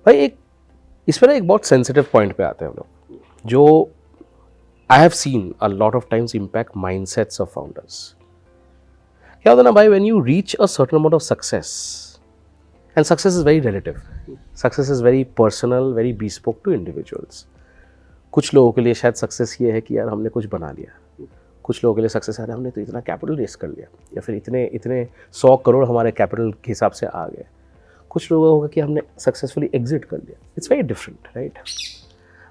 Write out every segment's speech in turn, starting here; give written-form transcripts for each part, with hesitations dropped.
भाई एक इस पर ना एक बहुत सेंसिटिव पॉइंट पे आते हैं हम लोग, जो I have seen a lot of times impact mindsets of founders. क्या होता है ना भाई, when you reach a certain amount of success, and success is very relative, success is very personal, very bespoke to individuals. कुछ लोगों के लिए शायद सक्सेस ये है कि यार हमने कुछ बना लिया, कुछ लोगों के लिए सक्सेस है हमने तो इतना कैपिटल रेस कर लिया, या फिर इतने इतने 100 करोड़ हमारे कैपिटल के हिसाब से आ गए. कुछ लोगों होगा कि हमने सक्सेसफुली एग्जिट कर लिया. It's very different, right?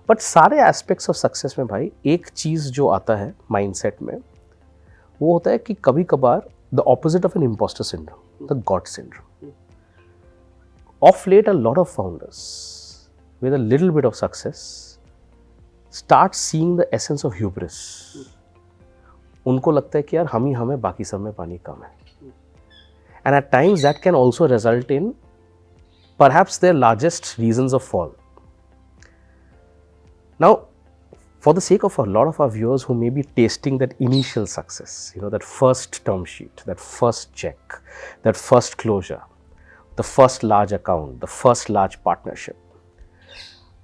But सारे एस्पेक्ट्स ऑफ सक्सेस में भाई एक चीज़ जो आता है माइंडसेट में, वो होता है कि कभी कभार the opposite of an impostor syndrome, the god syndrome. Of late a lot of founders with a little bit of success start seeing the essence of hubris. उनको लगता है कि यार हम ही हमें, बाकी सब में पानी कम है. And at times that can also result in perhaps their largest reasons of fall. Now, for the sake of a lot of our viewers who may be tasting that initial success, that first term sheet, that first check, that first closure, the first large account, the first large partnership,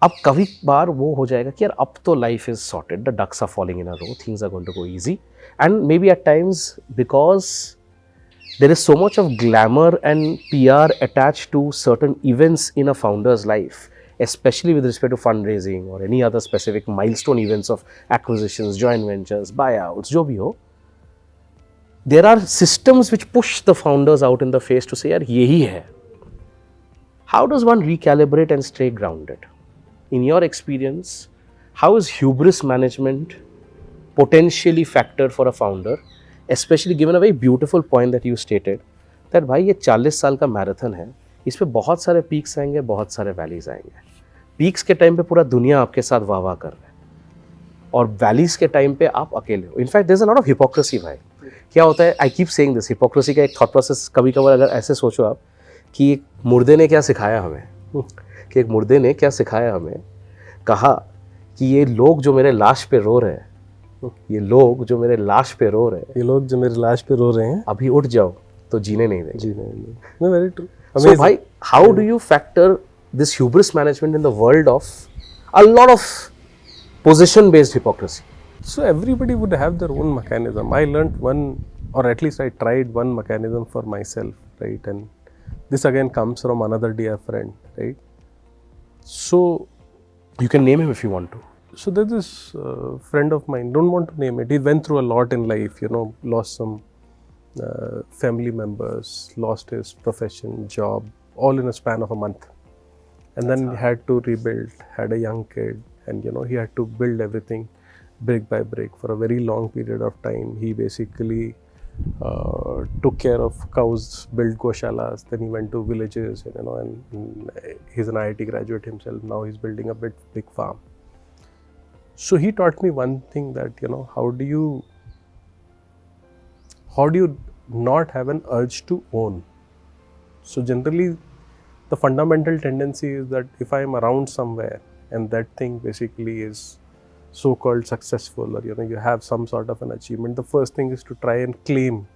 अब कभी बार वो हो जाएगा कि यार अब तो life is sorted, the ducks are falling in a row, things are going to go easy, and maybe at times because there is so much of glamour and PR attached to certain events in a founder's life, especially with respect to fundraising or any other specific milestone events of acquisitions, joint ventures, buyouts, jo bhi ho. There are systems which push the founders out in the face to say, yaar, yehi hai. How does one recalibrate and stay grounded? In your experience, how is hubris management potentially factored for a founder? Especially given a very beautiful point that you stated, that भाई ये 40 साल का marathon है, इस पे बहुत सारे peaks आएंगे, बहुत सारे वैलीज आएंगे. पीक्स के टाइम पे पूरा दुनिया आपके साथ वाह वाह कर रहा है, और वैलीज के टाइम पे आप अकेले हो. In fact there is a lot of hypocrisy. भाई क्या होता है, I keep saying this, hypocrisy का एक थॉट प्रोसेस कभी कभार अगर ऐसे सोचो आप कि एक मुर्दे ने क्या सिखाया हमें, कि एक मुर्दे ने क्या सिखाया हमें, कहा कि ये लोग जो मेरे लाश पे रो रहे हैं, ये लोग जो मेरे लाश पे रो रहे हैं, ये लोग जो मेरे लाश पे रो रहे हैं, अभी उठ जाओ तो जीने नहीं देंगे. जीने नहीं देंगे. Very true. So भाई, how do you factor this hubris management in the world of a lot of position based hypocrisy? So everybody would have their own mechanism. I learned one, or at least I tried one mechanism for myself, right? And this again comes from another dear friend, right? So You can name him if you want to. So there's this friend of mine, don't want to name it. He went through a lot in life, lost some family members, lost his profession, job, all in a span of a month. And then he had to rebuild, had a young kid, and he had to build everything brick by brick for a very long period of time. He basically took care of cows, built goshalas, then he went to villages, and he's an IIT graduate himself. Now he's building a big farm. So he taught me one thing, that how do you not have an urge to own. So generally the fundamental tendency is that if I am around somewhere and that thing basically is so called successful, or you have some sort of an achievement, the first thing is to try and claim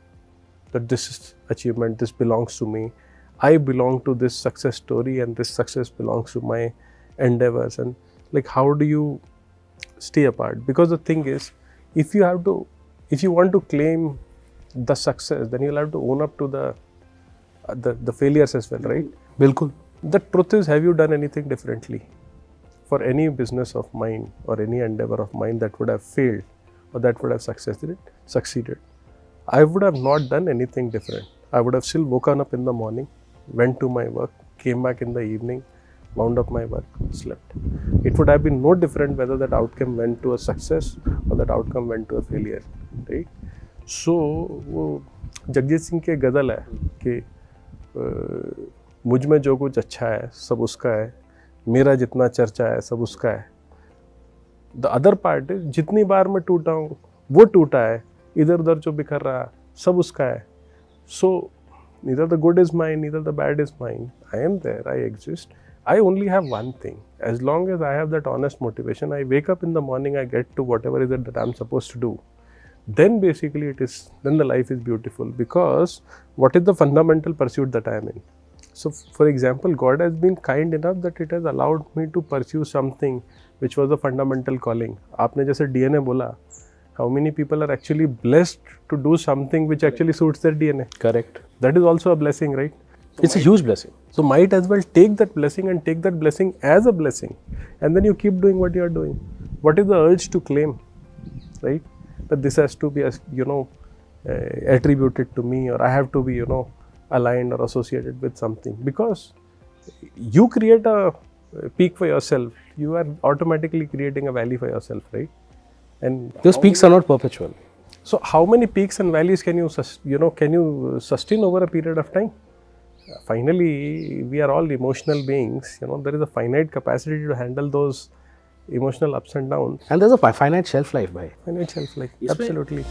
that this is achievement, this belongs to me, I belong to this success story, and this success belongs to my endeavors. And like, how do you stay apart? Because the thing is, if you want to claim the success, then you'll have to own up to the failures as well, right? बिल्कुल. The truth is, have you done anything differently for any business of mine or any endeavor of mine that would have failed or that would have succeeded? I would have not done anything different. I would have still woken up in the morning, went to my work, came back in the evening, wound up my work, slept. It would have been no different whether that outcome went to a success or that outcome went to a failure, right? So वो जगजीत सिंह के गज़ल है कि मुझ में जो कुछ अच्छा है सब उसका है, मेरा जितना चर्चा है सब उसका है. द अदर पार्ट इज, जितनी बार मैं टूटा हूँ वो टूटा है, इधर उधर जो बिखर रहा सब उसका है. सो neither the good is mine, neither the bad is mine. I am there, I exist. I only have one thing. As long as I have that honest motivation, I wake up in the morning, I get to whatever is it that I'm supposed to do. Then basically then the life is beautiful, because what is the fundamental pursuit that I am in? So, for example, God has been kind enough that it has allowed me to pursue something which was a fundamental calling. आपने जैसे DNA बोला, how many people are actually blessed to do something which actually suits their DNA? Correct. That is also a blessing, right? It's a huge blessing. So might as well take that blessing and take that blessing as a blessing, and then you keep doing what you are doing. What is the urge to claim, right? That this has to be, attributed to me, or I have to be, aligned or associated with something. Because you create a peak for yourself, you are automatically creating a valley for yourself, right? And Those peaks are not perpetual. so how many peaks and valleys can you sustain over a period of time? Finally, we are all emotional beings. There is a finite capacity to handle those emotional ups and downs. And there's a finite shelf life, bhai. Finite shelf life, absolutely.